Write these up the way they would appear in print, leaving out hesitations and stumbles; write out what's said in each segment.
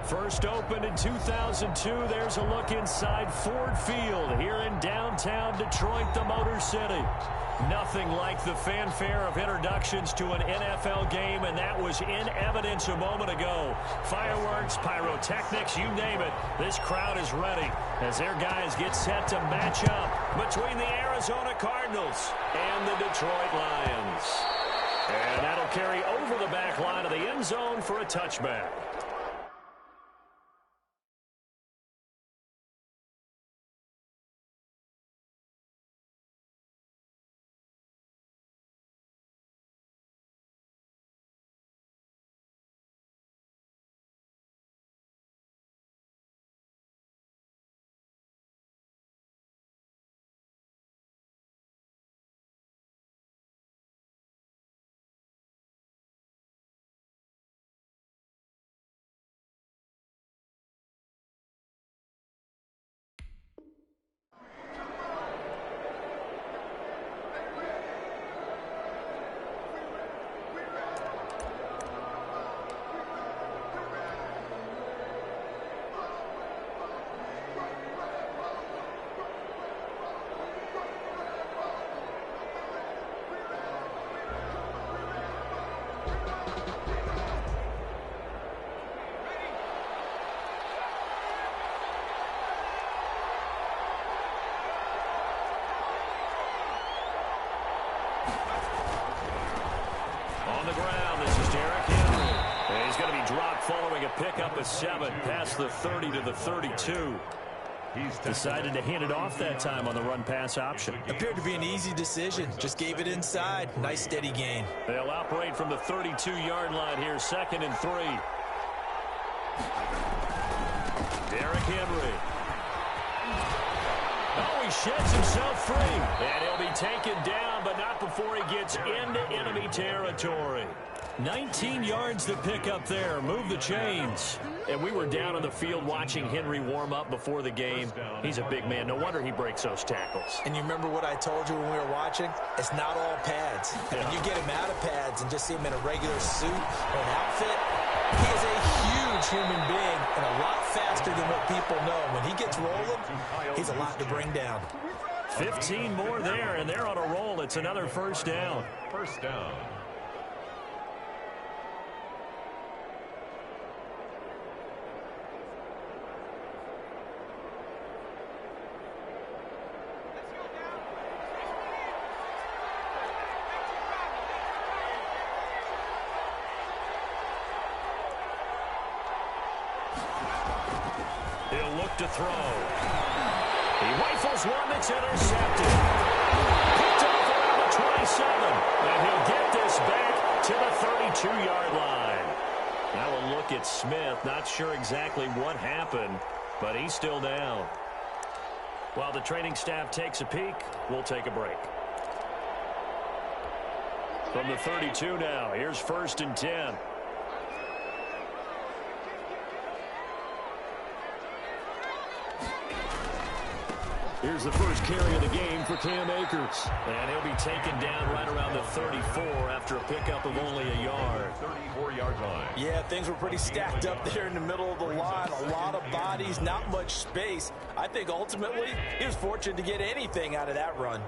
First opened in 2002, there's a look inside Ford Field here in downtown Detroit, the Motor City. Nothing like the fanfare of introductions to an NFL game, and that was in evidence a moment ago. Fireworks, pyrotechnics, you name it. This crowd is ready as their guys get set to match up between the Arizona Cardinals and the Detroit Lions. And that'll carry over the back line of the end zone for a touchback. Pickup of 7 past the 30 to the 32. He's decided to hand it off that time on the run-pass option. Appeared to be an easy decision. Just gave it inside. Nice steady gain. They'll operate from the 32-yard line here, 2nd and 3. Derrick Henry. Oh, he sheds himself free. And he'll be taken down, but not before he gets into enemy territory. 19 yards to pick up there. Move the chains. And we were down on the field watching Henry warm up before the game. He's a big man. No wonder he breaks those tackles. And you remember what I told you when we were watching? It's not all pads. I mean, you get him out of pads and just see him in a regular suit or an outfit. He is a huge human being and a lot faster than what people know. When he gets rolling, he's a lot to bring down. 15 more there, and they're on a roll. It's another first down. First down. Back to throw. He rifles one that's intercepted. Picked off around the 27. And he'll get this back to the 32-yard line. Now a look at Smith. Not sure exactly what happened, but he's still down. While the training staff takes a peek, we'll take a break. From the 32 now, here's 1st and 10. Here's the first carry of the game for Cam Akers. And he'll be taken down right around the 34 after a pickup of only a yard. 34-yard line. Yeah, things were pretty stacked up there in the middle of the line. A lot of bodies, not much space. I think ultimately he was fortunate to get anything out of that run.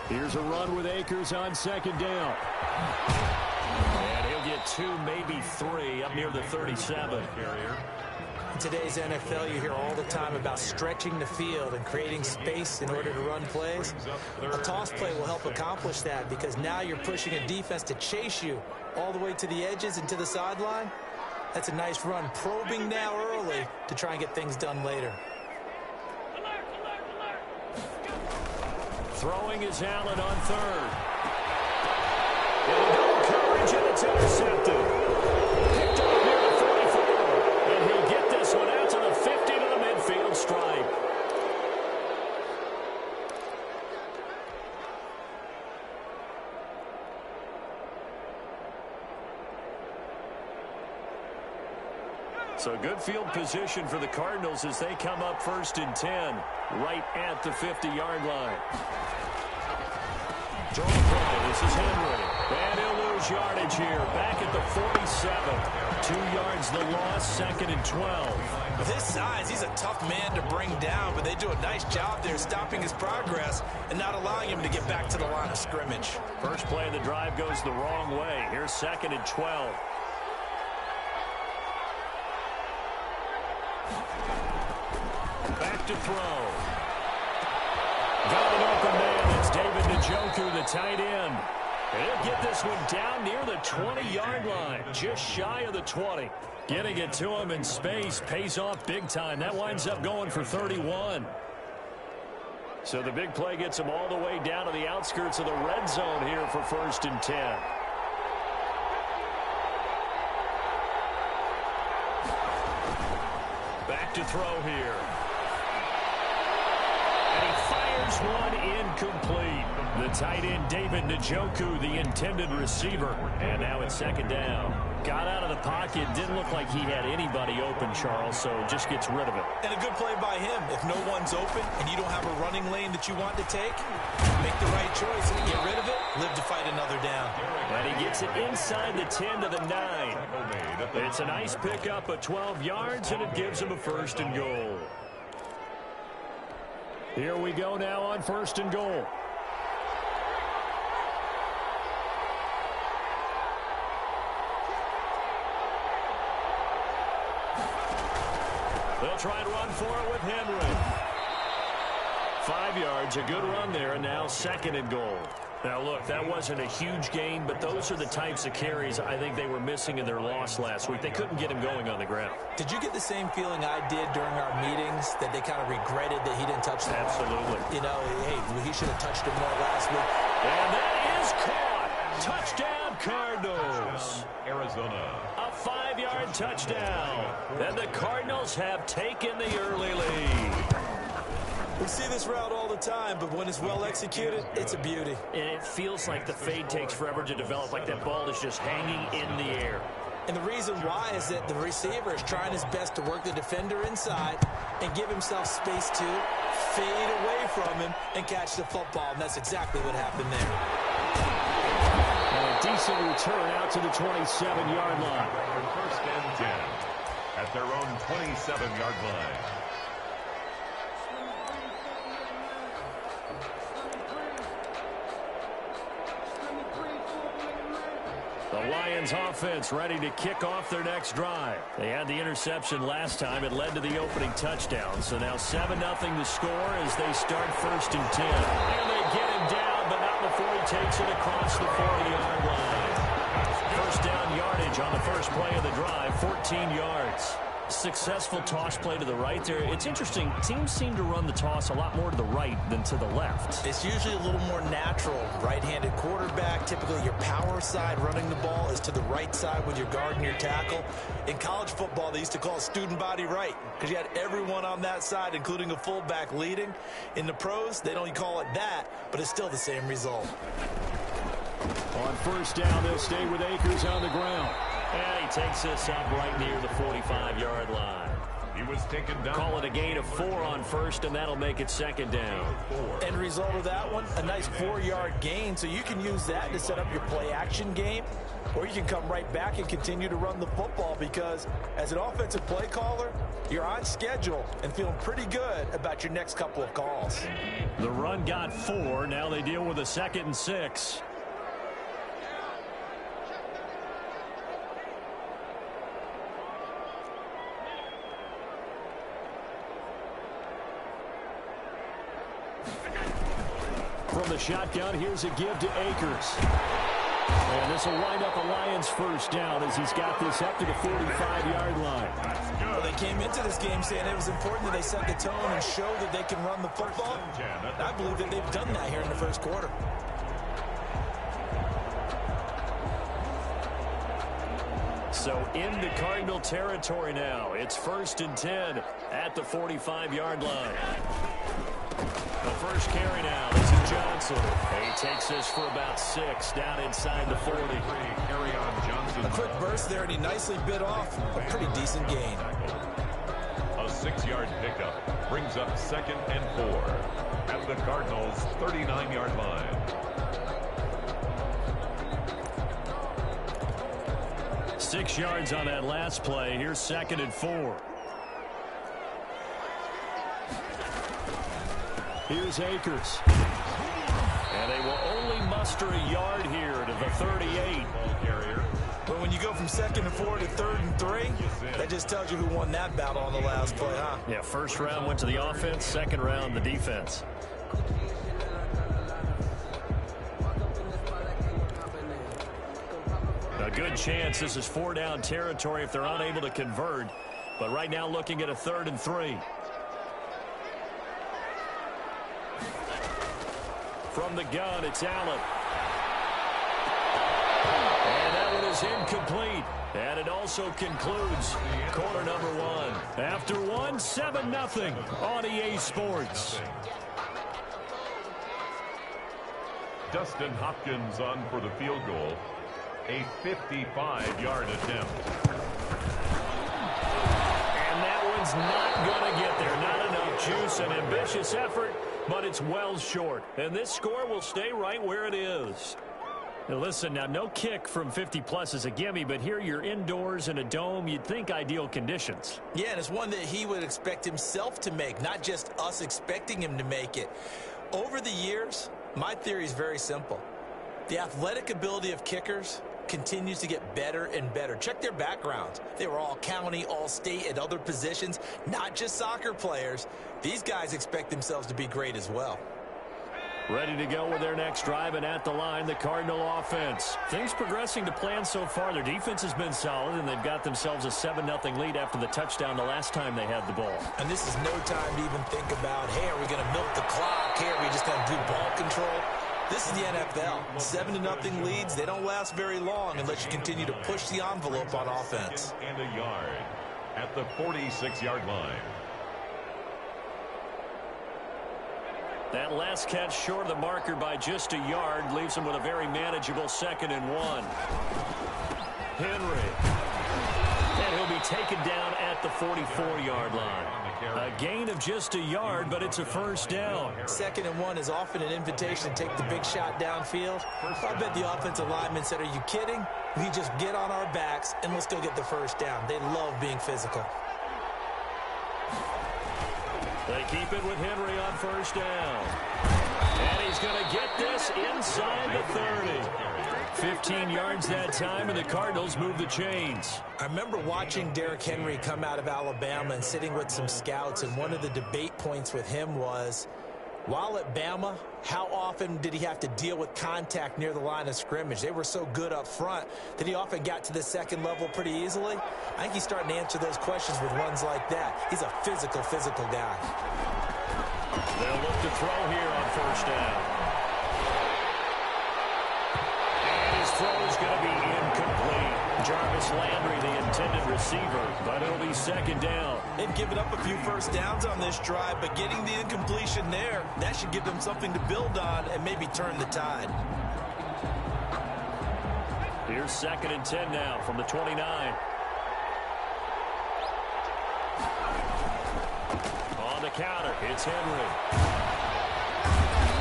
Here's a run with Akers on 2nd down. And he'll get 2, maybe 3 up near the 37. In today's NFL, you hear all the time about stretching the field and creating space in order to run plays. A toss play will help accomplish that because now you're pushing a defense to chase you all the way to the edges and to the sideline. That's a nice run, probing now early to try and get things done later. Throwing is Allen on 3rd. And no coverage, and it's intercepted. Picked up near the 44. And he'll get this one out to the 50 to the midfield stripe. So good field position for the Cardinals as they come up 1st and 10, right at the 50-yard line. Draw play. This is Henry. And he'll lose yardage here. Back at the 47. 2 yards the loss, 2nd and 12. With his size, he's a tough man to bring down, but they do a nice job there stopping his progress and not allowing him to get back to the line of scrimmage. First play of the drive goes the wrong way. Here's 2nd and 12. Back to throw. Got an open man. It's David Njoku, the tight end. And he'll get this one down near the 20-yard line, just shy of the 20. Getting it to him in space pays off big time. That winds up going for 31. So the big play gets him all the way down to the outskirts of the red zone here for 1st and 10. Back to throw here. And he fires one incomplete. The tight end, David Njoku, the intended receiver. And now it's 2nd down. Got out of the pocket. Didn't look like he had anybody open, Charles, so just gets rid of it. And a good play by him. If no one's open and you don't have a running lane that you want to take, make the right choice. Get rid of it, live to fight another down. And he gets it inside the 10 to the 9. It's a nice pickup of 12 yards, and it gives him a 1st and goal. Here we go now on 1st and goal. They'll try and run for it with Henry. 5 yards, a good run there, and now 2nd and goal. Now, look, that wasn't a huge gain, but those are the types of carries I think they were missing in their loss last week. They couldn't get him going on the ground. Did you get the same feeling I did during our meetings, that they kind of regretted that he didn't touch the ball? Absolutely. You know, hey, he should have touched it more last week. And that is caught. Touchdown, Cardinals. Arizona. A 5-yard touchdown. And the Cardinals have taken the early lead. We see this route all the time, but when it's well executed, it's a beauty. And it feels like the fade takes forever to develop, like that ball is just hanging in the air. And the reason why is that the receiver is trying his best to work the defender inside and give himself space to fade away from him and catch the football, and that's exactly what happened there. And a decent return out to the 27-yard line. 1st and 10 at their own 27-yard line. The Lions offense ready to kick off their next drive. They had the interception last time. It led to the opening touchdown. So now 7-0 the score as they start 1st and 10. And they get him down, but not before he takes it across the 40-yard line. First down yardage on the first play of the drive, 14 yards. Successful toss play to the right there. It's interesting. Teams seem to run the toss a lot more to the right than to the left. It's usually a little more natural. Right-handed quarterback, typically your power side running the ball is to the right side with your guard and your tackle. In college football, they used to call it student body right because you had everyone on that side, including a fullback leading. In the pros, they don't call it that, but it's still the same result. On first down, they'll stay with Akers on the ground. And he takes this up right near the 45-yard line. He was taken down. Call it a gain of 4 on first, and that'll make it second down. End result of that one, a nice 4-yard gain, so you can use that to set up your play-action game, or you can come right back and continue to run the football because as an offensive play caller, you're on schedule and feeling pretty good about your next couple of calls. The run got 4. Now they deal with a 2nd and 6. From the shotgun, here's a give to Akers. And this will wind up a Lions first down as he's got this up to the 45-yard line. Well, they came into this game saying it was important that they set the tone and show that they can run the football. And I believe that they've done that here in the first quarter. So into Cardinal territory now. It's 1st and 10 at the 45-yard line. The first carry now. This is Johnson. He takes this for about 6 down inside the 40. Carry on Johnson. A quick burst there, and he nicely bit off a pretty decent gain. A 6-yard pickup brings up 2nd and 4 at the Cardinals' 39-yard line. Six yards on that last play. Here's 2nd and 4. Here's Akers. And they will only muster a yard here to the 38. But when you go from 2nd and 4 to 3rd and 3, that just tells you who won that battle on the last play, huh? Yeah, first round went to the offense, second round the defense. A good chance this is 4-down territory if they're unable to convert. But right now looking at a 3rd and 3. From the gun, it's Allen. And that one is incomplete. And it also concludes quarter number 1. After 1, 7-0 on EA Sports. Dustin Hopkins on for the field goal. A 55-yard attempt. And that one's not going to get there. Not enough juice. An ambitious effort, but it's well short. And this score will stay right where it is. Now listen, now no kick from 50-plus is a gimme, but here you're indoors in a dome. You'd think ideal conditions. Yeah, and it's one that he would expect himself to make, not just us expecting him to make it. Over the years, my theory is very simple. The athletic ability of kickers continues to get better and better. Check their backgrounds. They were all county, all state, at other positions, not just soccer players. These guys expect themselves to be great as well. Ready to go with their next drive, and at the line, the Cardinal offense. Things progressing to plan so far. Their defense has been solid, and they've got themselves a 7-0 lead after the touchdown the last time they had the ball. And this is no time to even think about, hey, are we going to milk the clock? Hey, are we just going to do ball control? This is the NFL. 7-0 leads, they don't last very long unless you continue to push the envelope on offense. And a yard at the 46-yard line. That last catch short of the marker by just a yard leaves him with a very manageable 2nd and 1. Henry. And he'll be taken down at the 44-yard line. A gain of just a yard, but it's a first down. 2nd and 1 is often an invitation to take the big shot downfield. I bet the offensive lineman said, are you kidding? We just get on our backs and let's go get the first down. They love being physical. They keep it with Henry on first down. And he's going to get this inside the 30. 15 yards that time, and the Cardinals move the chains. I remember watching Derrick Henry come out of Alabama and sitting with some scouts, and one of the debate points with him was, While at Bama, how often did he have to deal with contact near the line of scrimmage? They were so good up front that he often got to the second level pretty easily. I think he's starting to answer those questions with runs like that. He's a physical guy. They'll look to throw here on first down. And his throw is going to be incomplete. Jarvis Landry, the intended receiver, but it'll be second down. They've given up a few first downs on this drive, but getting the incompletion there, that should give them something to build on and maybe turn the tide. Here's 2nd and 10 now from the 29. On the counter, it's Henry.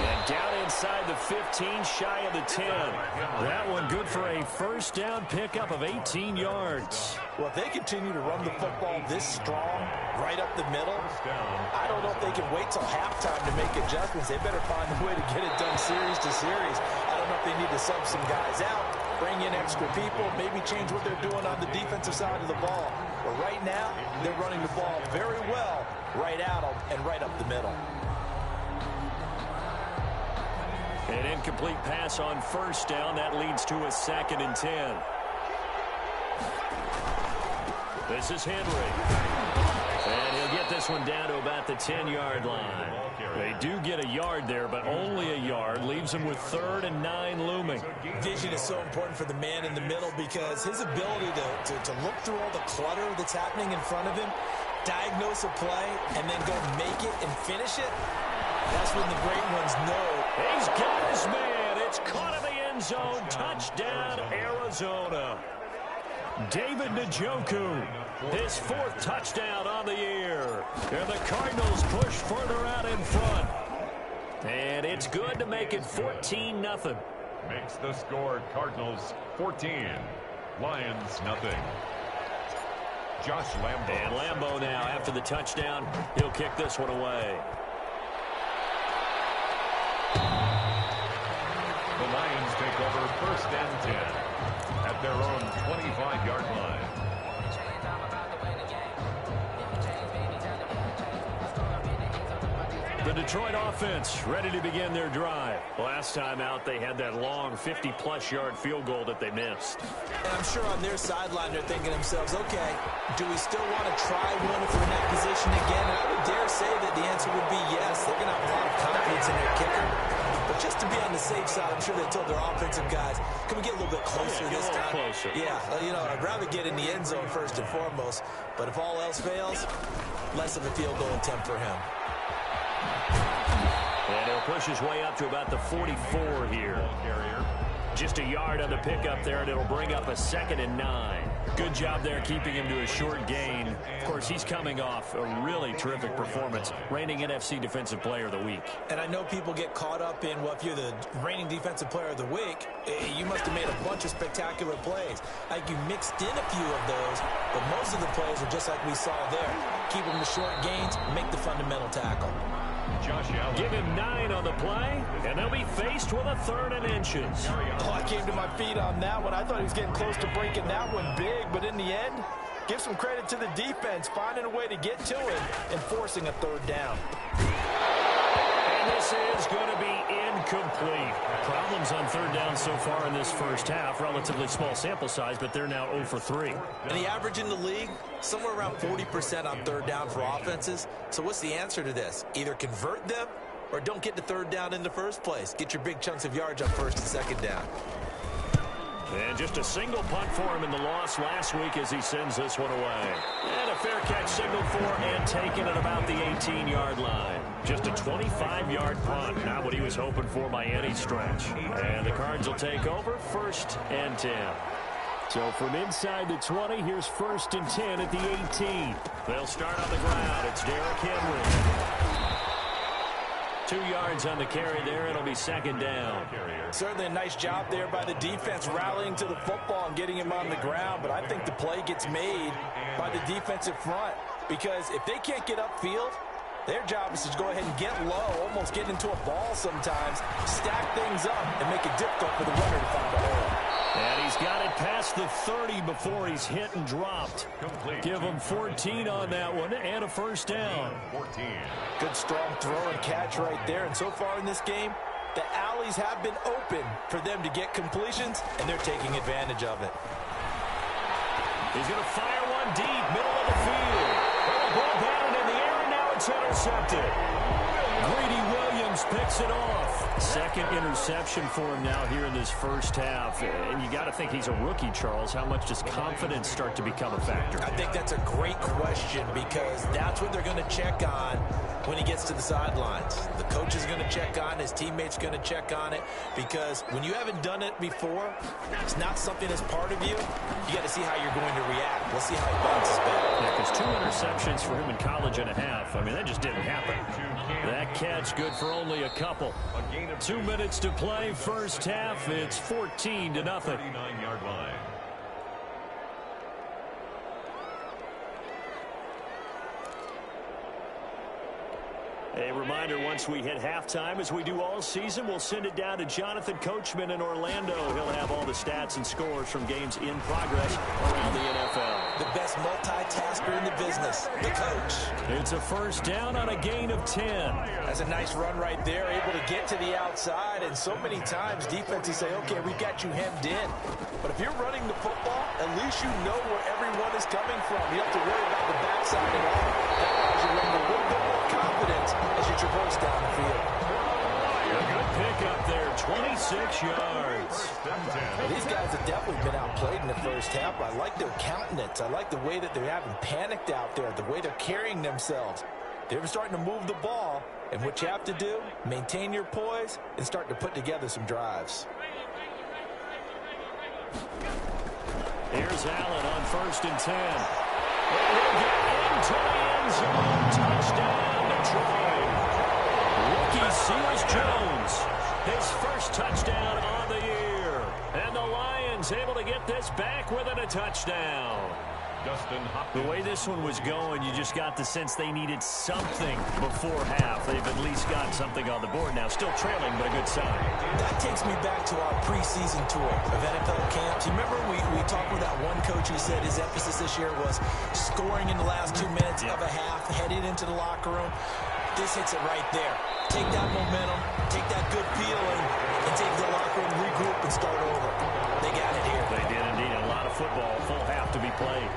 And down inside the 15, shy of the 10. That one good for a first down pickup of 18 yards. Well, if they continue to run the football this strong, right up the middle, I don't know if they can wait till halftime to make adjustments. They better find a way to get it done series to series. I don't know if they need to sub some guys out, bring in extra people, maybe change what they're doing on the defensive side of the ball. But right now, they're running the ball very well right out and right up the middle. An incomplete pass on first down. That leads to a 2nd and 10. This is Henry. And he'll get this one down to about the 10-yard line. They do get a yard there, but only a yard. Leaves them with 3rd and 9 looming. Vision is so important for the man in the middle because his ability to look through all the clutter that's happening in front of him, diagnose a play, and then go make it and finish it, that's when the great ones know. He's got his man. It's caught in the end zone. Touchdown, Arizona. David Njoku, his 4th touchdown on the year. And the Cardinals push further out in front. And it's good to make it 14-0. Makes the score Cardinals 14, Lions nothing. Josh Lambo. And Lambo now, after the touchdown, he'll kick this one away. The Lions take over 1st and 10 at their own 25-yard line. The Detroit offense ready to begin their drive. Last time out, they had that long 50-plus yard field goal that they missed. And I'm sure on their sideline they're thinking to themselves, okay, do we still want to try one if we're in that position again? And I would dare say that the answer would be yes. They're going to have a lot of confidence in their kicker. But just to be on the safe side, I'm sure they told their offensive guys, can we get a little bit closer this time? Closer. Yeah, you know, I'd rather get in the end zone first and foremost. But if all else fails, less of a field goal attempt for him. And he'll push his way up to about the 44 here. Just a yard on the pickup there, and it'll bring up a 2nd and 9. Good job there keeping him to a short gain. Of course, he's coming off a really terrific performance, reigning NFC Defensive Player of the Week. And I know people get caught up in, well, if you're the reigning Defensive Player of the Week, you must have made a bunch of spectacular plays. Like you mixed in a few of those, but most of the plays are just like we saw there. Keep them to short gains, make the fundamental tackle. Give him 9 on the play, and they'll be faced with a 3rd and inches. Oh, I came to my feet on that one. I thought he was getting close to breaking that one big, but in the end, give some credit to the defense, finding a way to get to it and forcing a 3rd down. And this is going to be incomplete. Problems on 3rd down so far in this first half. Relatively small sample size, but they're now 0 for 3. And the average in the league, somewhere around 40% on 3rd down for offenses. So what's the answer to this? Either convert them or don't get to 3rd down in the first place. Get your big chunks of yards on 1st and 2nd down. And just a single punt for him in the loss last week as he sends this one away. And a fair catch signaled for and taken at about the 18-yard line. Just a 25-yard punt, not what he was hoping for by any stretch. And the Cards will take over 1st and 10. So from inside the 20, here's 1st and 10 at the 18. They'll start on the ground. It's Derrick Henry. 2 yards on the carry there. It'll be 2nd down. Certainly a nice job there by the defense rallying to the football and getting him on the ground. But I think the play gets made by the defensive front because if they can't get upfield, their job is to go ahead and get low, almost get into a ball sometimes, stack things up, and make it difficult for the runner to find a hole. And he's got it past the 30 before he's hit and dropped. Complete. Give him 14 on that one and a first down. 14. Good strong throw and catch right there. And so far in this game, the alleys have been open for them to get completions, and they're taking advantage of it. He's going to fire one deep, middle of the field. The ball batted in the air, and now it's intercepted. Greedy Williams picks it off. Second interception for him now here in this first half. And you got to think he's a rookie, Charles. How much does confidence start to become a factor? I think that's a great question because that's what they're going to check on when he gets to the sidelines. The coach is going to check on it. His teammates going to check on it because when you haven't done it before, it's not something that's part of you. You got to see how you're going to react. Let's see how he bounces back. Yeah, because 2 interceptions for him in college and a half. I mean, that just didn't happen. That catch good for only a couple. 2 minutes to play, first half. It's 14-0. 39-yard line. A reminder, once we hit halftime, as we do all season, we'll send it down to Jonathan Coachman in Orlando. He'll have all the stats and scores from games in progress around the NFL. The best multitasker in the business, the coach. It's a first down on a gain of 10. That's a nice run right there, able to get to the outside. And so many times defenses say, okay, we've got you hemmed in. But if you're running the football, at least you know where everyone is coming from. You don't have to worry about the backside at all. That allows you to run a little bit more confidence as you traverse down the field. A good pick up there, 26 yards. Well, these guys have definitely been outplayed in the first half. I like their countenance. I like the way that they haven't panicked out there, the way they're carrying themselves. They're starting to move the ball, and what you have to do, maintain your poise and start to put together some drives. Here's Allen on 1st and 10. And he'll get into the end zone. Touchdown, Detroit. Rookie Seals Jones, his first touchdown on the year. And the Lions able to get this back within a touchdown. Justin Hopkins. The way this one was going, you just got the sense they needed something before half. They've at least got something on the board now. Still trailing, but a good sign. That takes me back to our preseason tour of NFL camps. You remember we talked with that one coach who said his emphasis this year was scoring in the last 2 minutes of a half, heading into the locker room. This hits it right there. Take that momentum, take that good feeling, and take the locker room, regroup, and start over. They got it here. They did indeed. A lot of football, full half to be played.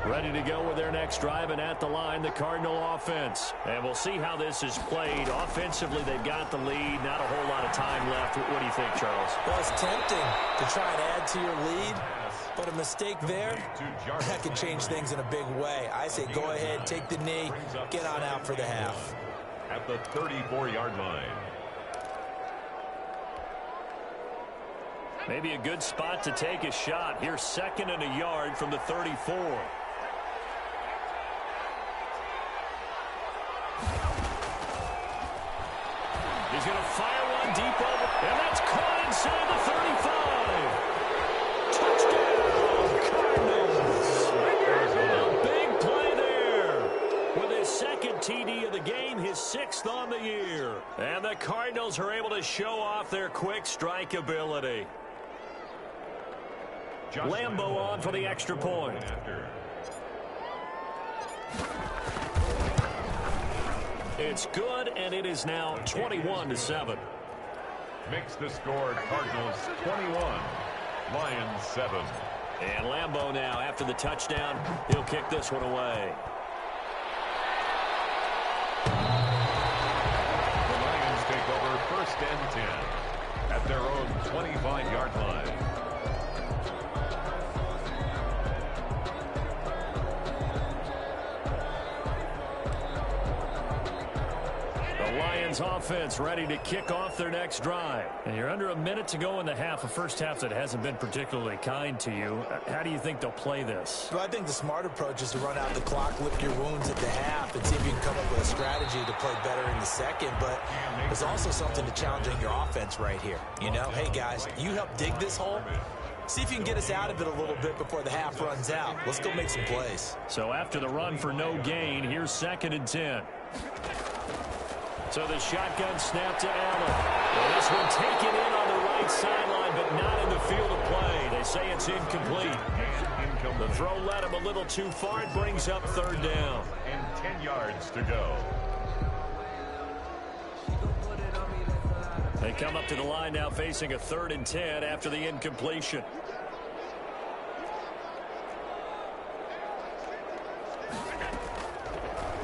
Ready to go with their next drive, and at the line, the Cardinal offense. And we'll see how this is played. Offensively, they've got the lead. Not a whole lot of time left. What do you think, Charles? Well, it's tempting to try and add to your lead, but a mistake there, that could change things in a big way. I say go ahead, take the knee, get on out for the half. At the 34-yard line. Maybe a good spot to take a shot. Here's 2nd and a yard from the 34. He's going to fire one deep over, and that's caught inside the 35. Touchdown, Cardinals. A big play there. With his 2nd TD of the game, his 6th on the year. And the Cardinals are able to show off their quick strike ability. Lambeau on for the extra point. It's good, and it is now 21-7. Makes the score Cardinals 21, Lions 7. And Lambeau now, after the touchdown, he'll kick this one away. The Lions take over 1st and 10 at their own 25-yard line. The Lions offense ready to kick off their next drive. And you're under a minute to go in the half, a first half that hasn't been particularly kind to you. How do you think they'll play this? Well, I think the smart approach is to run out the clock, lick your wounds at the half, and see if you can come up with a strategy to play better in the second. But there's also something to challenging your offense right here. You know, hey, guys, you help dig this hole. See if you can get us out of it a little bit before the half runs out. Let's go make some plays. So after the run for no gain, here's 2nd and 10. So the shotgun snap to Allen. Well, this one taken in on the right sideline, but not in the field of play. They say it's incomplete. The throw led him a little too far. It brings up 3rd down. And 10 yards to go. They come up to the line now facing a 3rd and 10 after the incompletion.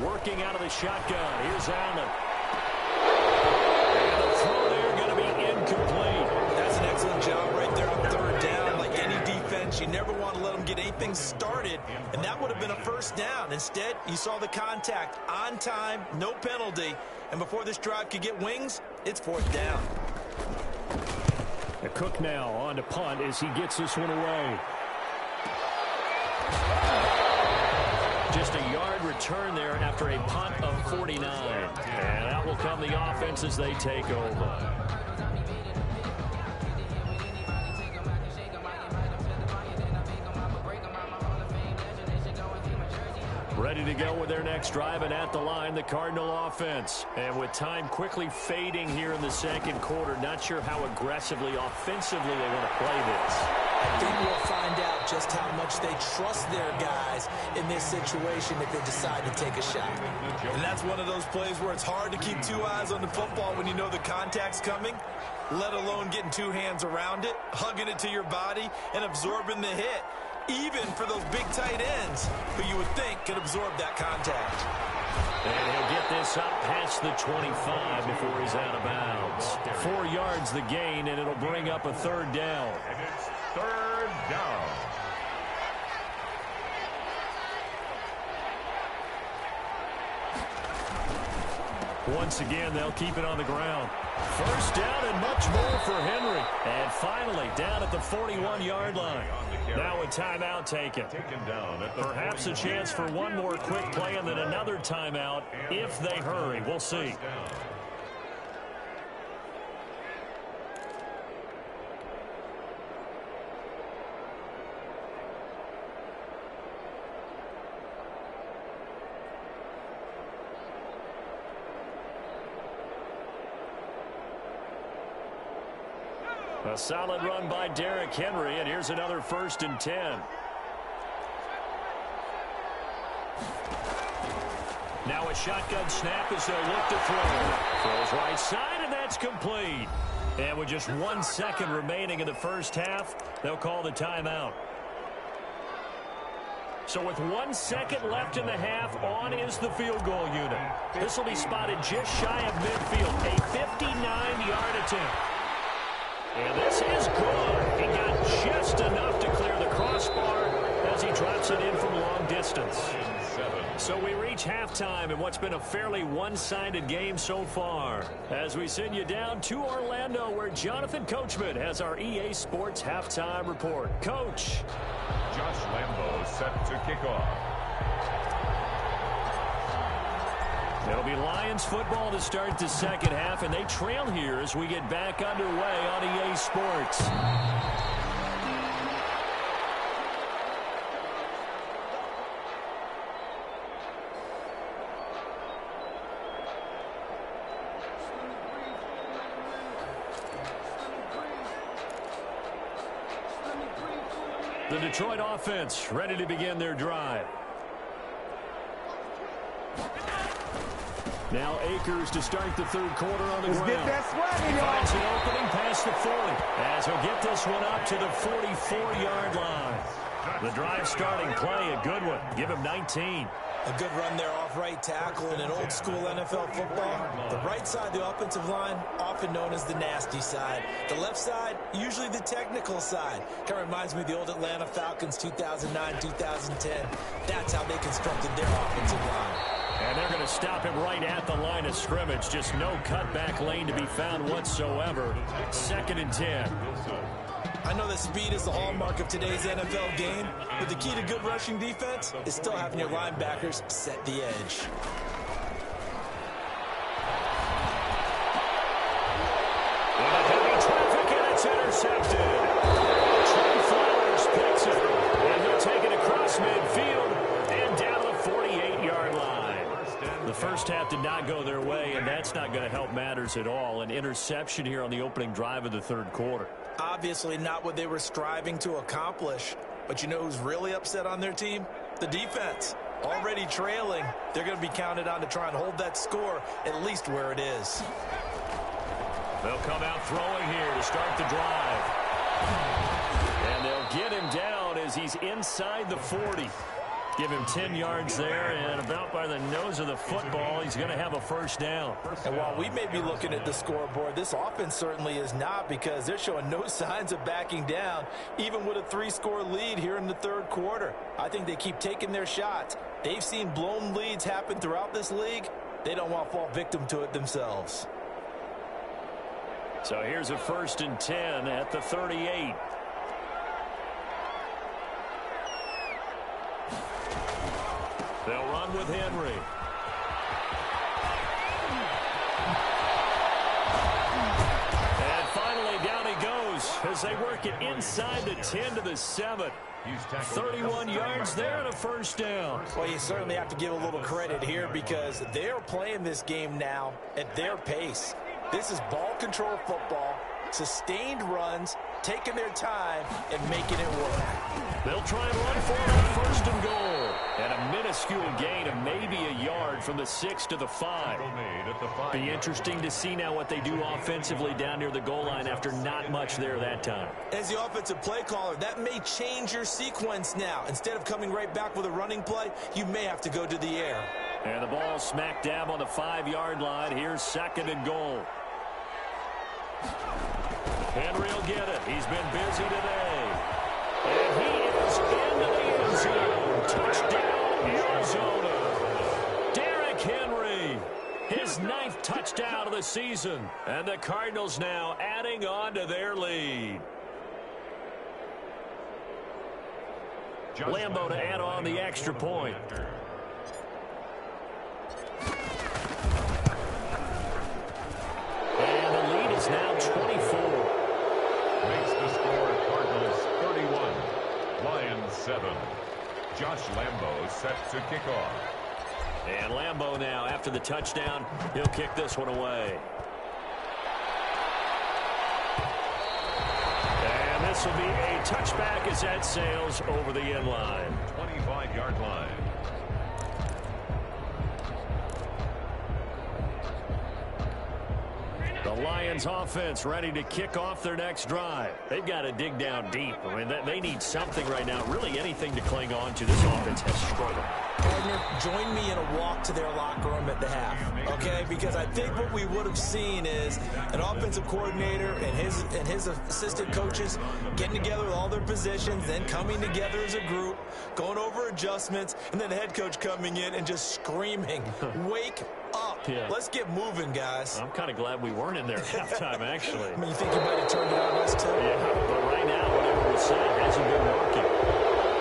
Working out of the shotgun. Here's Allen. And the throw there going to be incomplete. That's an excellent job right there on 3rd down. Like any defense, you never want to let them get anything started, and that would have been a 1st down. Instead, you saw the contact on time, no penalty, and before this drive could get wings, it's 4th down. The Cook now on to punt as he gets this one away. Just a yard return there after a punt of 49. And out will come the offense as they take over. Ready to go with their next drive, and at the line, the Cardinal offense. And with time quickly fading here in the 2nd quarter, not sure how aggressively, offensively they want to play this. I think we'll find out just how much they trust their guys in this situation if they decide to take a shot. And that's one of those plays where it's hard to keep 2 eyes on the football when you know the contact's coming, let alone getting 2 hands around it, hugging it to your body, and absorbing the hit. Even for those big tight ends who you would think could absorb that contact. And he'll get this up past the 25 before he's out of bounds. 4 yards the gain, and it'll bring up a 3rd down. And it's 3rd down. Once again, they'll keep it on the ground. 1st down and much more for Henry. And finally, down at the 41-yard line. Now a timeout taken. Perhaps a chance for one more quick play and then another timeout if they hurry. We'll see. A solid run by Derrick Henry, and here's another 1st and 10. Now a shotgun snap as they'll look to throw. Throws right side, and that's complete. And with just 1 second remaining in the 1st half, they'll call the timeout. So with 1 second left in the half, on is the field goal unit. This will be spotted just shy of midfield, a 59-yard attempt. And this is good. He got just enough to clear the crossbar as he drops it in from long distance. So we reach halftime in what's been a fairly one-sided game so far. As we send you down to Orlando, where Jonathan Coachman has our EA Sports halftime report. Coach. Josh Lambo set to kick off. It'll be Lions football to start the 2nd half, and they trail here as we get back underway on EA Sports. The Detroit offense ready to begin their drive. Now Akers to start the 3rd quarter on the ground. Get that swagger, y'all. Finds an opening past the 40 as he'll get this one up to the 44-yard line. The drive starting play, a good one. Give him 19. A good run there off right tackle in an old-school NFL football. The right side of the offensive line, often known as the nasty side. The left side, usually the technical side. Kind of reminds me of the old Atlanta Falcons 2009-2010. That's how they constructed their offensive line. And they're going to stop him right at the line of scrimmage. Just no cutback lane to be found whatsoever. 2nd and 10. I know that speed is the hallmark of today's NFL game, but the key to good rushing defense is still having your linebackers set the edge. Into heavy traffic, and it's intercepted. Trey Flowers picks it, and he'll take it across midfield and down the 48-yard line. The first half did not go their way, and that's not going to help matters at all. An interception here on the opening drive of the 3rd quarter. Obviously not what they were striving to accomplish. But you know who's really upset on their team? The defense. Already trailing, they're going to be counted on to try and hold that score at least where it is. They'll come out throwing here to start the drive. And they'll get him down as he's inside the 40. Give him 10 yards there, and about by the nose of the football, he's going to have a first down. And while we may be looking at the scoreboard, this offense certainly is not, because they're showing no signs of backing down, even with a 3-score lead here in the 3rd quarter. I think they keep taking their shots. They've seen blown leads happen throughout this league. They don't want to fall victim to it themselves. So here's a 1st and 10 at the 38. They'll run with Henry. And finally down he goes as they work it inside the 10 to the 7. 31 yards there and a first down. Well, you certainly have to give a little credit here, because they're playing this game now at their pace. This is ball control football, sustained runs, taking their time, and making it work. They'll try and run for it on 1st and goal. And a minuscule gain of maybe a yard from the 6 to the 5. Be interesting to see now what they do offensively down near the goal line after not much there that time. As the offensive play caller, that may change your sequence now. Instead of coming right back with a running play, you may have to go to the air. And the ball smack dab on the 5-yard line. Here's 2nd and goal. Henry will get it. He's been busy today. And he is into the end zone. Touchdown, Arizona. Derrick Henry, his 9th touchdown of the season. And the Cardinals now adding on to their lead. Lambeau to add on the extra point. And the lead is now 24. Makes the score Cardinals 31, Lions 7. Josh Lambeau set to kick off. And Lambeau now, after the touchdown, he'll kick this one away. And this will be a touchback as that sails over the end line. 25-yard line. The Lions offense ready to kick off their next drive. They've got to dig down deep. I mean, they need something right now, really anything to cling on to. This offense has struggled. Gardner, join me in a walk to their locker room at the half, okay? Because I think what we would have seen is an offensive coordinator and his assistant coaches getting together with all their positions, then coming together as a group, going over adjustments, and then the head coach coming in and just screaming, wake up. Yeah. Let's get moving, guys. I'm kind of glad we weren't in there at halftime, actually. I mean, you think you might have turned it on us, too? Yeah, but right now, whatever was said hasn't been working.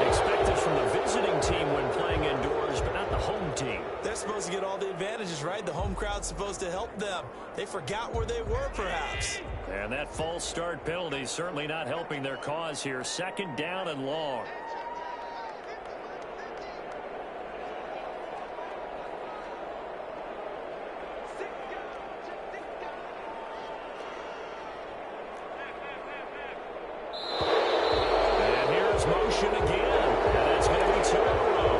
Expect it from the visiting team when playing indoors, but not the home team. They're supposed to get all the advantages, right? The home crowd's supposed to help them. They forgot where they were, perhaps. And that false start penalty certainly not helping their cause here. 2nd down and long. Motion again, and that's going to be 2 in a row.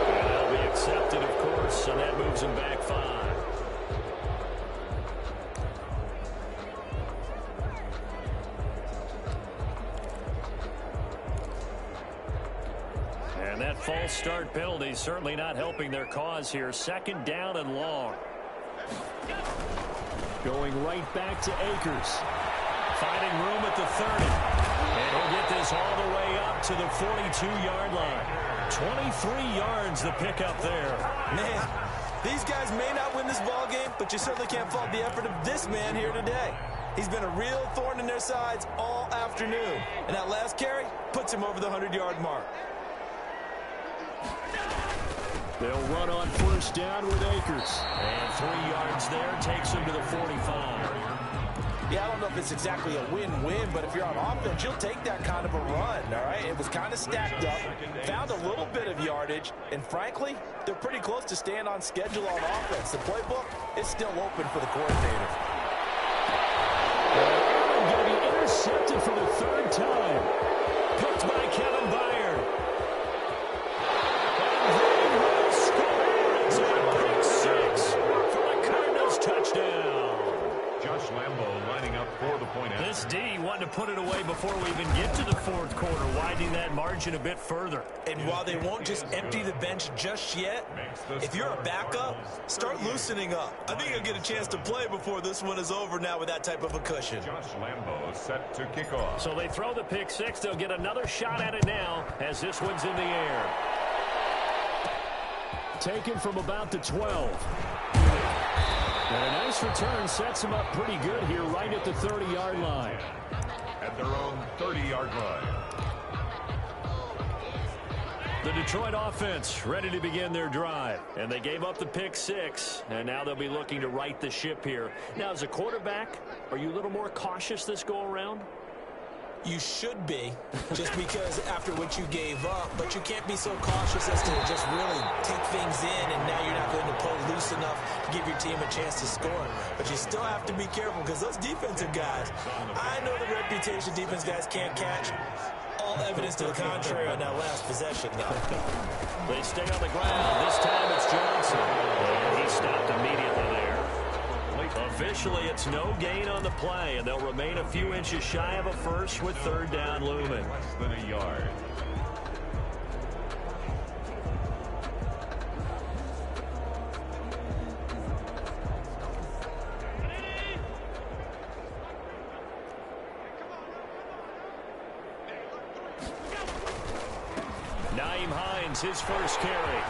And that'll be accepted, of course, and that moves them back 5. And that false start penalty certainly not helping their cause here. 2nd down and long. Going right back to Akers. Finding room at the 30. And he'll get this all the way up to the 42-yard line. 23 yards the pickup there. Man, these guys may not win this ball game, but you certainly can't fault the effort of this man here today. He's been a real thorn in their sides all afternoon. And that last carry puts him over the 100-yard mark. They'll run on first down with Akers. And 3 yards there takes him to the 45. Yeah, I don't know if it's exactly a win-win, but if you're on offense, you'll take that kind of a run, all right? It was kind of stacked up, found a little bit of yardage, and frankly, they're pretty close to staying on schedule on offense. The playbook is still open for the coordinator. Going to be intercepted for the third time. Picked by Kevin Byard. And they will score. It's a pick six for the Cardinals touchdown. Josh Lambo lining up for the point after. This D wanted to put it away before we even get to the fourth quarter, widening that margin a bit further. And while they won't just empty the bench just yet, if you're a backup, start loosening up. I think you'll get a chance to play before this one is over now with that type of a cushion. Josh Lambo set to kick off. So they throw the pick six. They'll get another shot at it now as this one's in the air. Taken from about the 12. And a nice return sets them up pretty good here right at the 30-yard line. At their own 30-yard line. The Detroit offense ready to begin their drive. And they gave up the pick six. And now they'll be looking to right the ship here. Now, as a quarterback, are you a little more cautious this go-around? You should be, just because after what you gave up, but you can't be so cautious as to just really take things in, and now you're not going to pull loose enough to give your team a chance to score. But you still have to be careful because those defensive guys, I know the reputation defense guys can't catch. All evidence to the contrary on that last possession, though. They stay on the ground. This time it's Johnson. And he stopped immediately there. Officially, it's no gain on the play, and they'll remain a few inches shy of a first with third down looming. Less than a yard. Naeem Hines, his first carry.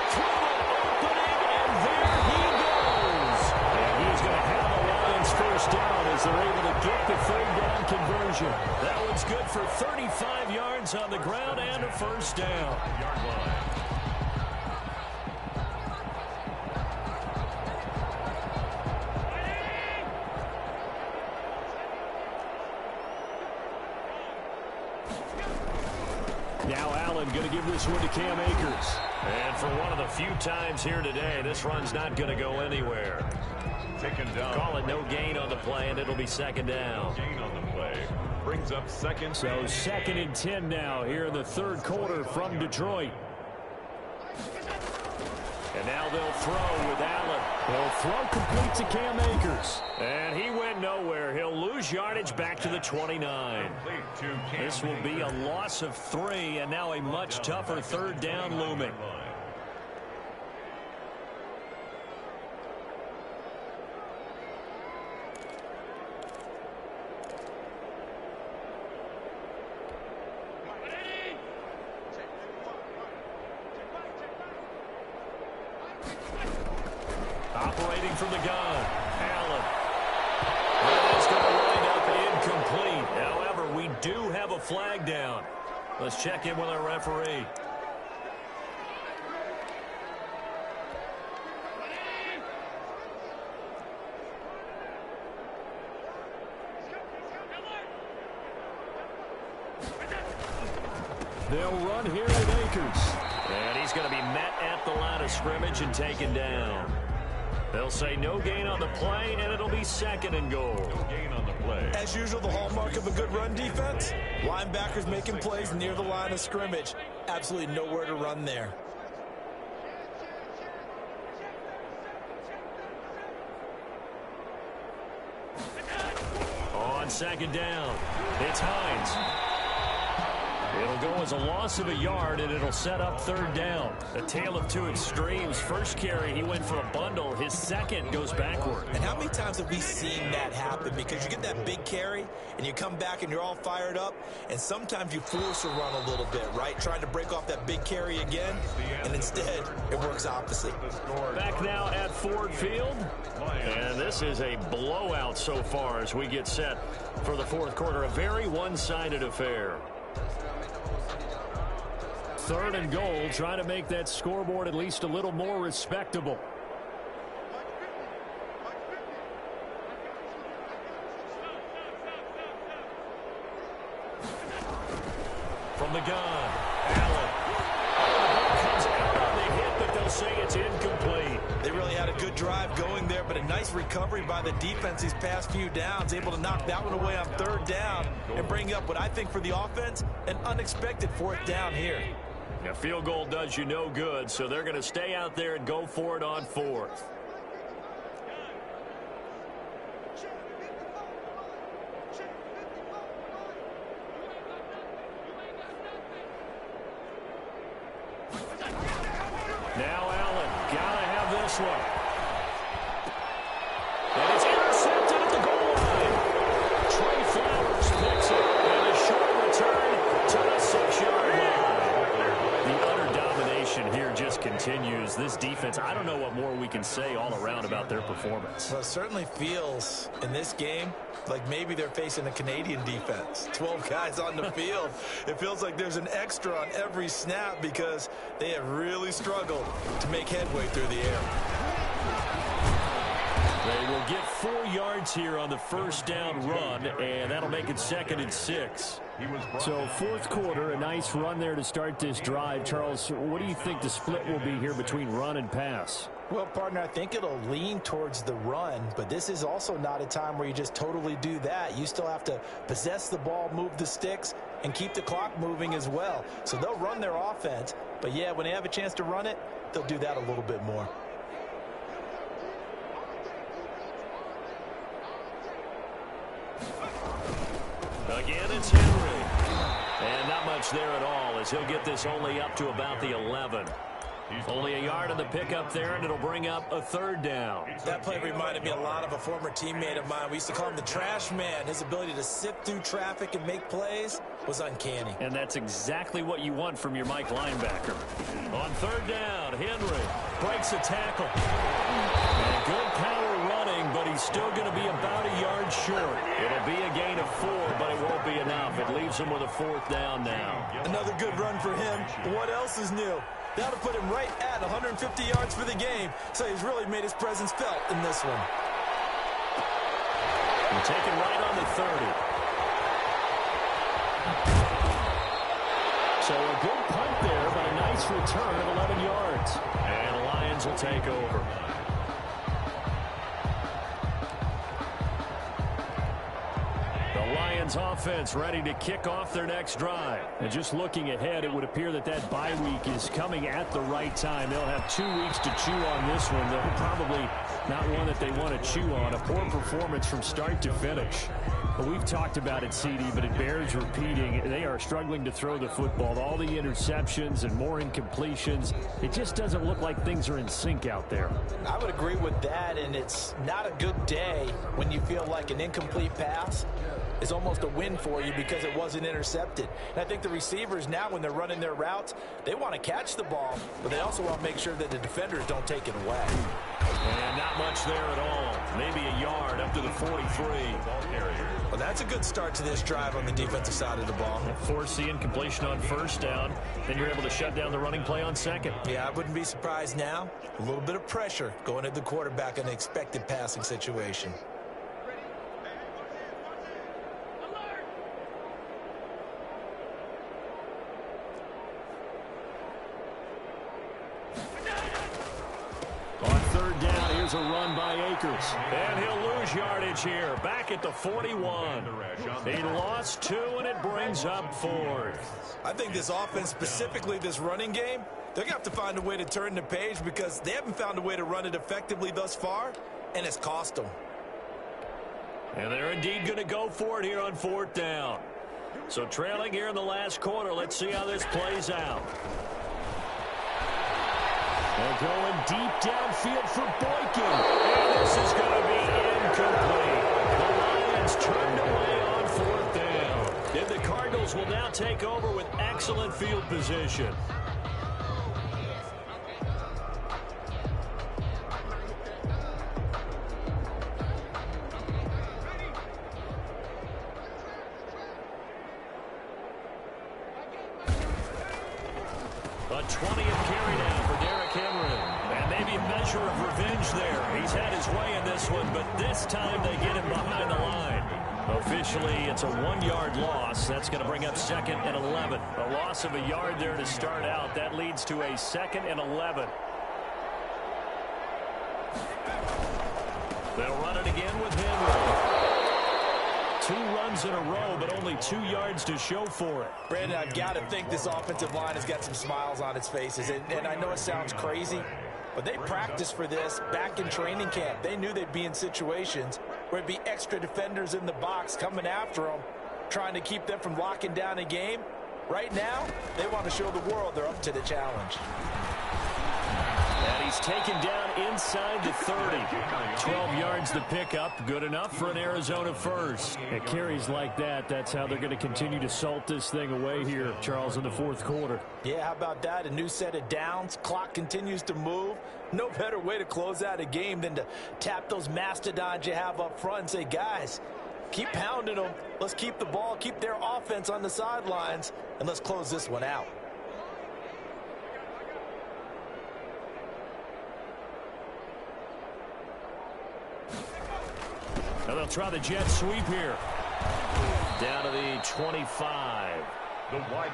Throw opening, and there he goes. And he's going to have a Lions first down as they're able to get the third down conversion. That one's good for 35 yards on the ground and a first down. Yard line. Now Allen going to give this one to Cam Akers. And for one of the few times here today, this run's not going to go anywhere. Taken down. Call it no gain on the play, and it'll be second down. Gain on the play. Brings up second. So second and 10 now here in the third quarter from Detroit. And now they'll throw with Allen. They'll throw complete to Cam Akers. And he went nowhere. He'll lose yardage back to the 29. This will be a loss of 3, and now a much tougher third down looming. Operating from the gun, Allen. That is going to wind up incomplete. However, we do have a flag down. Let's check in with our referee. They'll run here with Akers. And he's going to be met at the line of scrimmage and taken down. They'll say no gain on the play, and it'll be second and goal. No gain on the play. As usual, the hallmark of a good run defense, linebackers making plays near the line of scrimmage. Absolutely nowhere to run there. On second down, it's Hines. It'll go as a loss of a yard, and it'll set up third down. A tale of two extremes. First carry, he went for a bundle. His second goes backward. And how many times have we seen that happen? Because you get that big carry, and you come back, and you're all fired up, and sometimes you force a run a little bit, right? Trying to break off that big carry again, and instead, it works opposite. Back now at Ford Field, and this is a blowout so far as we get set for the fourth quarter. A very one-sided affair. Third and goal, trying to make that scoreboard at least a little more respectable. From the gun, Allen. Comes out on the hit, but they'll say it's incomplete. They really had a good drive going there, but a nice recovery by the defense these past few downs, able to knock that one away on third down and bring up what I think for the offense, an unexpected fourth down here. A field goal does you no good, so they're going to stay out there and go for it on fourth. Now Allen, gotta have this one. And it's intercepted at the goal line. Trey Flowers picks it, and a short return to the 6-yard line. The utter domination here just continues. This defense, I don't know what more we can say all around about their performance. Well, it certainly feels in this game like maybe they're facing a Canadian defense. 12 guys on the field. It feels like there's an extra on every snap because they have really struggled to make headway through the air. They will get 4 yards here on the first down run, and that'll make it 2nd and 6. So fourth quarter, a nice run there to start this drive. Charles, what do you think the split will be here between run and pass? Well, partner, I think it'll lean towards the run, but this is also not a time where you just totally do that. You still have to possess the ball, move the sticks, and keep the clock moving as well. So they'll run their offense, but yeah, when they have a chance to run it, they'll do that a little bit more. Again, it's Henry. And not much there at all as he'll get this only up to about the 11. Only a yard on the pickup there, and it'll bring up a third down. That play reminded me a lot of a former teammate of mine. We used to call him the trash man. His ability to sift through traffic and make plays was uncanny. And that's exactly what you want from your Mike linebacker. On third down, Henry breaks a tackle. And good power running, but he's still going to be about a yard short. It'll be a gain of 4, but it won't be enough. It leaves him with a fourth down now. Another good run for him. What else is new? That'll put him right at 150 yards for the game, so he's really made his presence felt in this one. And taken right on the 30. So a good punt there, but a nice return of 11 yards. And the Lions will take over. The Lions offense ready to kick off their next drive. And just looking ahead, it would appear that that bye week is coming at the right time. They'll have 2 weeks to chew on this one, though probably not one that they want to chew on. A poor performance from start to finish. But we've talked about it, CD, but it bears repeating. They are struggling to throw the football. All the interceptions and more incompletions. It just doesn't look like things are in sync out there. I would agree with that, and it's not a good day when you feel like an incomplete pass is almost a win for you because it wasn't intercepted. And I think the receivers now, when they're running their routes, they want to catch the ball, but they also want to make sure that the defenders don't take it away. And not much there at all. Maybe a yard up to the 43. Well, that's a good start to this drive on the defensive side of the ball. Force the incompletion on first down. Then you're able to shut down the running play on second. Yeah, I wouldn't be surprised now. A little bit of pressure going at the quarterback in an expected passing situation. On third down, here's a run by Akers. And he'll lose yardage here. Back at the 41. He lost 2, and it brings up 4th. I think this offense, specifically this running game, they're going to have to find a way to turn the page because they haven't found a way to run it effectively thus far, and it's cost them. And they're indeed going to go for it here on 4th down. So trailing here in the last quarter. Let's see how this plays out. They're going deep downfield for Boykin. And this is going to be incomplete. The Lions turned away on 4th down. And the Cardinals will now take over with excellent field position. A 20th carry now for Derrick Henry. And maybe a measure of revenge there. He's had his way in this one, but this time they get him behind the line. Officially, it's a 1-yard loss. That's going to bring up 2nd and 11. A loss of a yard there to start out. That leads to a 2nd and 11. They'll run it again with Henry. 2 runs in a row, but only 2 yards to show for it. Brandon, I've got to think this offensive line has got some smiles on its faces. And I know it sounds crazy, but they practiced for this back in training camp. They knew they'd be in situations where it'd be extra defenders in the box coming after them, trying to keep them from locking down a game. Right now, they want to show the world they're up to the challenge. And he's taken down inside the 30. 12 yards to pick up. Good enough for an Arizona first. At carries like that, that's how they're going to continue to salt this thing away here, Charles, in the 4th quarter. Yeah, how about that? A new set of downs. Clock continues to move. No better way to close out a game than to tap those mastodons you have up front and say, guys, keep pounding them. Let's keep the ball, keep their offense on the sidelines, and let's close this one out. And they'll try the jet sweep here. Down to the 25.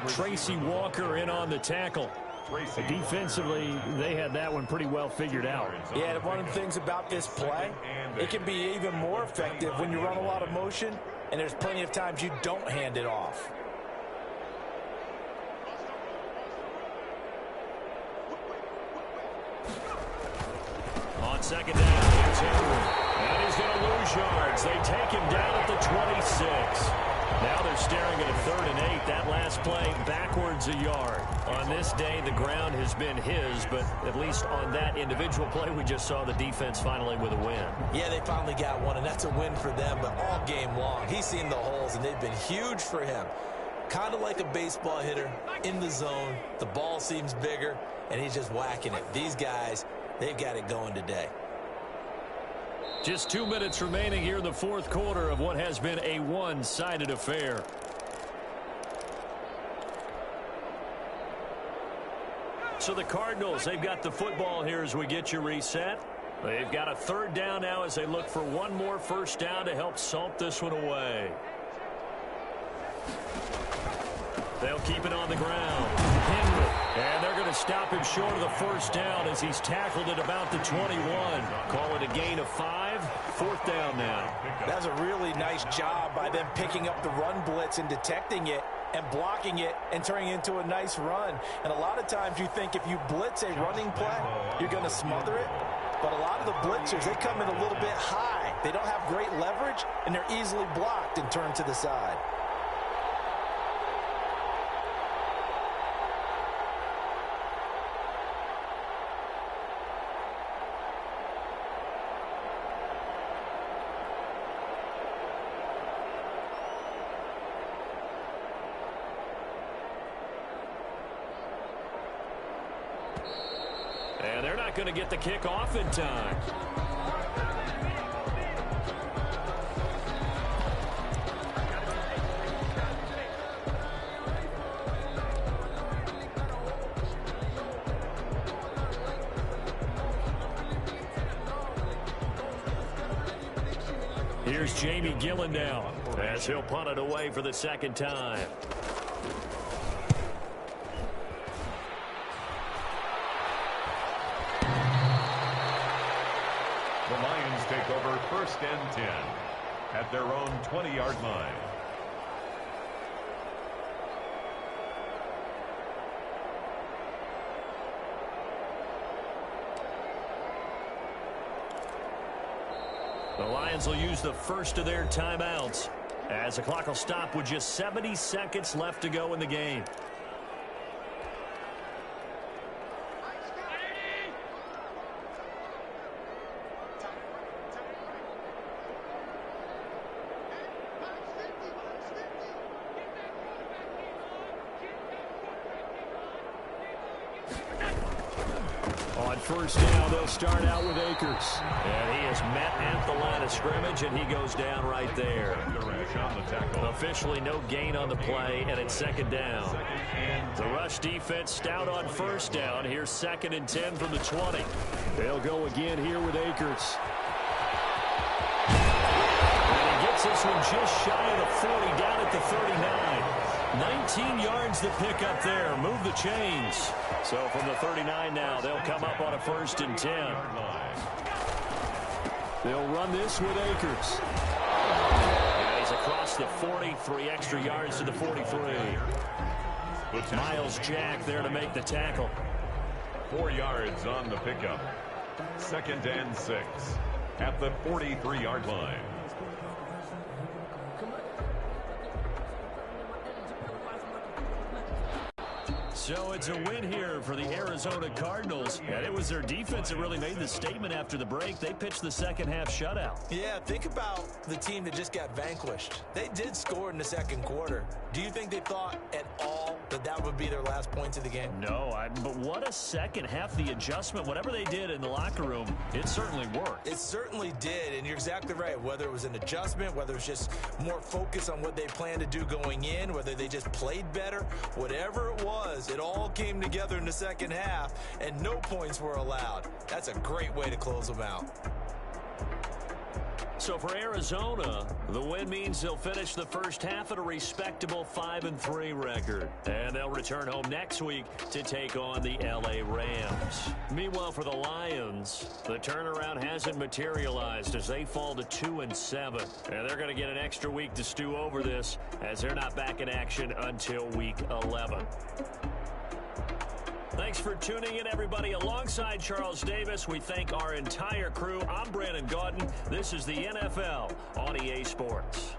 Tracy Walker in on the tackle. Defensively, they had that one pretty well figured out. Yeah, one of the things about this play, it can be even more effective when you run a lot of motion, and there's plenty of times you don't hand it off. On 2nd down, here's Henry. And he's going to lose yards. They take him down at the 26. Now they're staring at a 3rd and 8. That last play backwards a yard. On this day, the ground has been his, but at least on that individual play, we just saw the defense finally with a win. Yeah, they finally got one, and that's a win for them, but all game long, he's seen the holes, and they've been huge for him. Kind of like a baseball hitter in the zone. The ball seems bigger, and he's just whacking it. These guys, they've got it going today. Just 2 minutes remaining here in the 4th quarter of what has been a one-sided affair. So the Cardinals, they've got the football here as we get you reset. They've got a 3rd down now as they look for one more 1st down to help salt this one away. They'll keep it on the ground. Henry. And they're going to stop him short of the 1st down as he's tackled at about the 21. Call it a gain of 5. 4th down now. That's a really nice job by them picking up the run blitz and detecting it and blocking it and turning it into a nice run. And a lot of times you think if you blitz a running play, you're going to smother it. But a lot of the blitzers, they come in a little bit high. They don't have great leverage, and they're easily blocked and turned to the side. And they're not going to get the kick off in time. Here's Jamie Gillen now as he'll punt it away for the 2nd time. The Lions take over 1st and 10 at their own 20-yard line. The Lions will use the first of their timeouts. As the clock will stop with just 70 seconds left to go in the game. On first down, they'll start out with Akers. And he is met at the line of scrimmage, and he goes down right there. Officially no gain on the play, and it's second down. The rush defense stout on first down. Here's 2nd and 10 from the 20. They'll go again here with Akers. And he gets this one just shy of the 40, down at the 39. 19 yards to pick up there. Move the chains. So from the 39 now, they'll come up on a 1st and 10. They'll run this with Akers. And he's across the 40, 3 extra yards to the 43. Miles Jack there to make the tackle. 4 yards on the pickup. 2nd and 6 at the 43-yard line. So it's a win here for the Arizona Cardinals, and it was their defense that really made the statement after the break. They pitched the second half shutout. Yeah, think about the team that just got vanquished. They did score in the second quarter. Do you think they thought at all that that would be their last points of the game? No, but what a second half. The adjustment, whatever they did in the locker room, it certainly worked. It certainly did, and you're exactly right. Whether it was an adjustment, whether it was just more focus on what they planned to do going in, whether they just played better, whatever it was, it all came together in the second half, and no points were allowed. That's a great way to close them out. So for Arizona, the win means they'll finish the first half at a respectable 5-3 record. And they'll return home next week to take on the LA Rams. Meanwhile, for the Lions, the turnaround hasn't materialized as they fall to 2-7. And they're going to get an extra week to stew over this as they're not back in action until week 11. Thanks for tuning in, everybody. Alongside Charles Davis, we thank our entire crew. I'm Brandon Gaudin. This is the NFL on EA Sports.